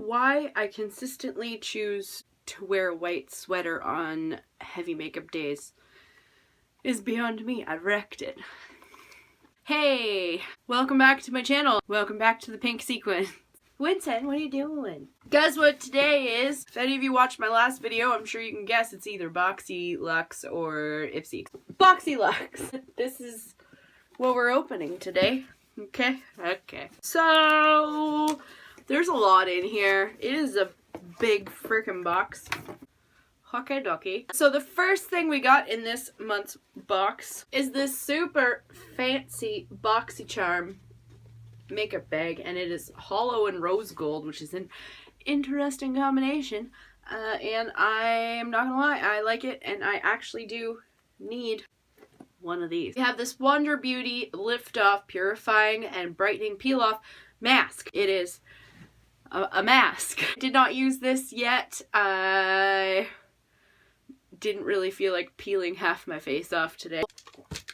Why I consistently choose to wear a white sweater on heavy makeup days is beyond me. I've wrecked it. Hey! Welcome back to my channel. Welcome back to the pink sequin. Winston, what are you doing? Guess what today is? If any of you watched my last video, I'm sure you can guess it's either Boxyluxe or Ipsy. Boxyluxe! This is what we're opening today. Okay? Okay. So, there's a lot in here. It is a big freaking box. Okay, dokie. So the first thing we got in this month's box is this super fancy BoxyCharm makeup bag, and it is hollow and rose gold, which is an interesting combination. And I'm not gonna lie, I like it, and I actually do need one of these. We have this Wonder Beauty Lift Off Purifying and Brightening Peel Off Mask. It is a mask. Did not use this yet. I didn't really feel like peeling half my face off today.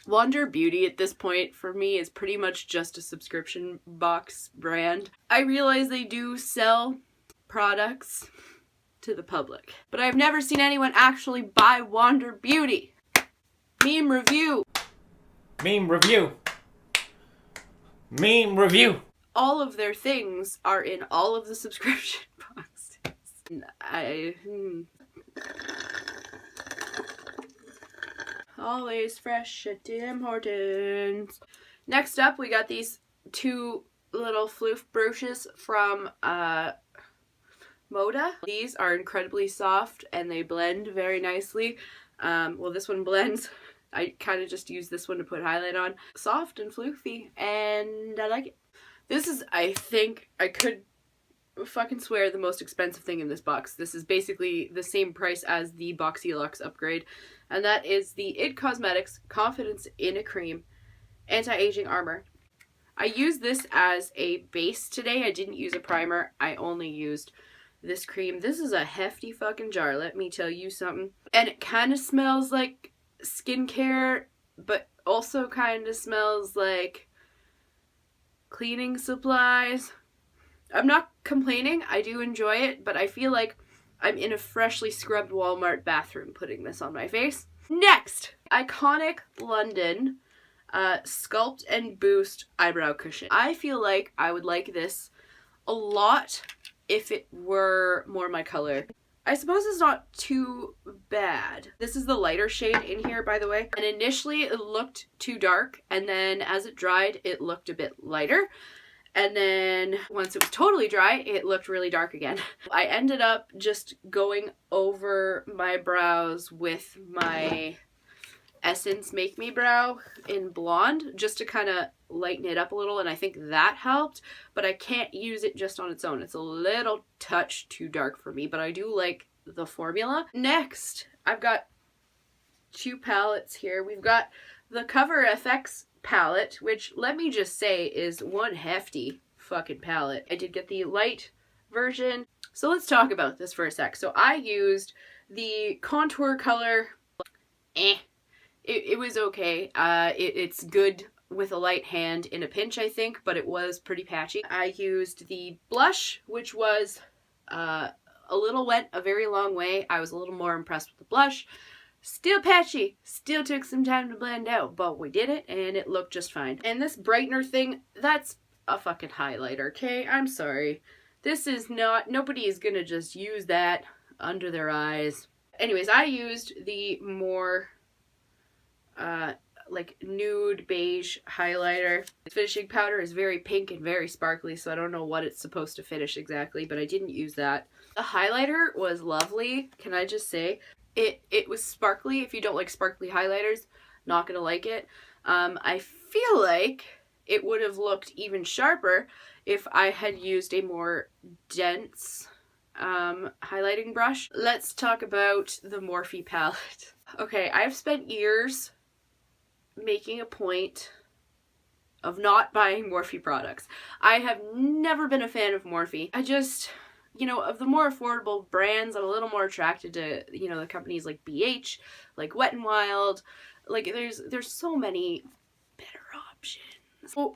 Wonder Beauty at this point for me is pretty much just a subscription box brand. I realize they do sell products to the public, but I've never seen anyone actually buy Wonder Beauty. Meme review. Meme review. Meme review. All of their things are in all of the subscription boxes. Always fresh at Tim Hortons. Next up, we got these two little floof brushes from Moda. These are incredibly soft and they blend very nicely. Well, this one blends. I kind of just use this one to put highlight on. Soft and floofy, and I like it. This is, I think, I could fucking swear, the most expensive thing in this box. This is basically the same price as the Boxyluxe upgrade, and that is the IT Cosmetics Confidence in a Cream Anti-Aging Armor. I used this as a base today. I didn't use a primer. I only used this cream. This is a hefty fucking jar, let me tell you something. And it kind of smells like skincare, but also kind of smells like cleaning supplies. I'm not complaining, I do enjoy it, but I feel like I'm in a freshly scrubbed Walmart bathroom putting this on my face. Next, Iconic London Sculpt and Boost Eyebrow Cushion. I feel like I would like this a lot if it were more my color. I suppose it's not too bad. This is the lighter shade in here, by the way. And initially it looked too dark, and then as it dried, it looked a bit lighter. And then once it was totally dry, it looked really dark again. I ended up just going over my brows with my Essence Make Me Brow in Blonde, just to kind of lighten it up a little, and I think that helped, but I can't use it just on its own. It's a little touch too dark for me, but I do like the formula. Next, I've got two palettes here. We've got the Cover FX palette, which, let me just say, is one hefty fucking palette. I did get the light version, so let's talk about this for a sec. So I used the contour color. It was okay. It's good with a light hand in a pinch, I think, but it was pretty patchy. I used the blush, which was a little went a very long way. I was a little more impressed with the blush. Still patchy, still took some time to blend out, but we did it and it looked just fine. And this brightener thing, that's a fucking highlighter, okay? I'm sorry. This is not, nobody is gonna just use that under their eyes. Anyways, I used the more like nude beige highlighter. The finishing powder is very pink and very sparkly, so I don't know what it's supposed to finish exactly, but I didn't use that. The highlighter was lovely, can I just say. It was sparkly. If you don't like sparkly highlighters, not gonna like it. I feel like it would have looked even sharper if I had used a more dense highlighting brush. Let's talk about the Morphe palette. Okay, I've spent years making a point of not buying Morphe products. I have never been a fan of Morphe. I just, you know, of the more affordable brands, I'm a little more attracted to, you know, the companies like BH, like Wet n Wild. Like, there's so many better options. So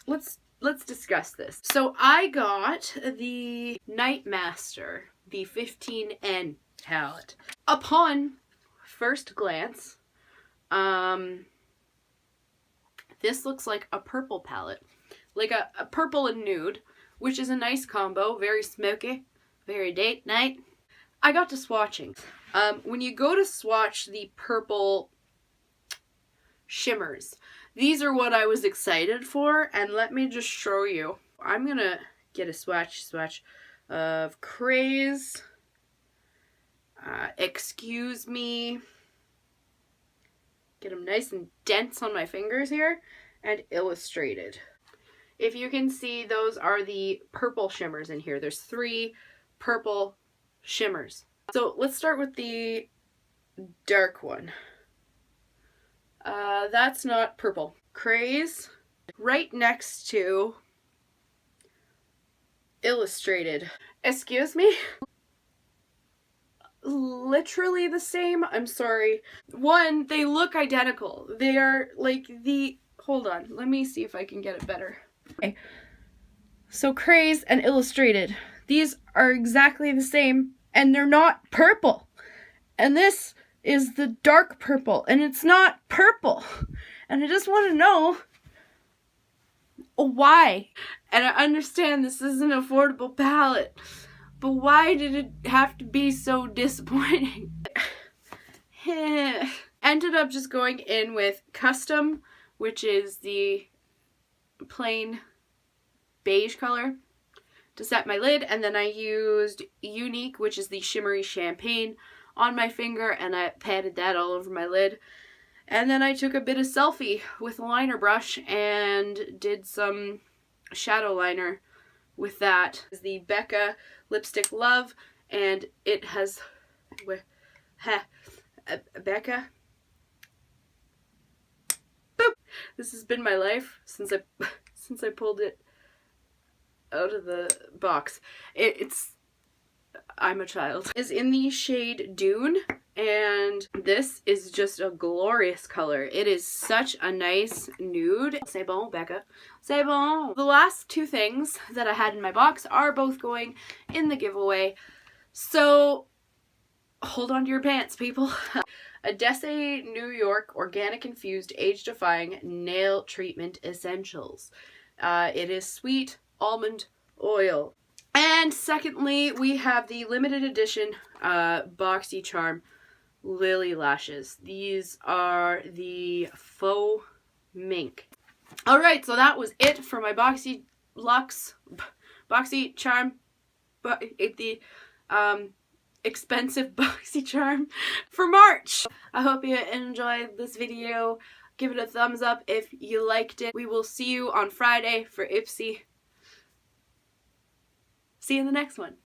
let's let's discuss this. So I got the Nightmaster, the 15N palette. Upon first glance, this looks like a purple palette. Like a purple and nude, which is a nice combo, very smoky, very date night. I got to swatching. When you go to swatch the purple shimmers, these are what I was excited for, and let me just show you. I'm gonna get a swatch of Craze, Excuse Me, get them nice and dense on my fingers here, and Illustrated. If you can see, those are the purple shimmers in here. There's 3 purple shimmers. So let's start with the dark one. That's not purple. Craze, right next to Illustrated. Excuse me? Literally the same. I'm sorry. One, they look identical. They are like the... Hold on. Let me see if I can get it better. Okay. So Craze and Illustrated. These are exactly the same, and they're not purple. And this is the dark purple, and it's not purple. And I just want to know why. And I understand this is an affordable palette, but why did it have to be so disappointing? Ended up just going in with Custom, which is the plain beige color, to set my lid, and then I used Unique, which is the shimmery champagne, on my finger, and I patted that all over my lid. And then I took a bit of selfie with a liner brush and did some shadow liner with that. It's the Becca Lipstick Love, and it has Becca. Boop. This has been my life since I pulled it out of the box. I'm a child. Is in the shade Dune, and this is just a glorious color. It is such a nice nude. C'est bon, Becca. C'est bon. The last 2 things that I had in my box are both going in the giveaway, so hold on to your pants, people. A Desse New York Organic Infused Age Defying Nail Treatment Essentials. It is sweet almond oil. And secondly, we have the limited edition BoxyCharm Lily Lashes. These are the faux mink. Alright, so that was it for my BoxyCharm, the expensive BoxyCharm for March. I hope you enjoyed this video. Give it a thumbs up if you liked it. We will see you on Friday for Ipsy. See you in the next one.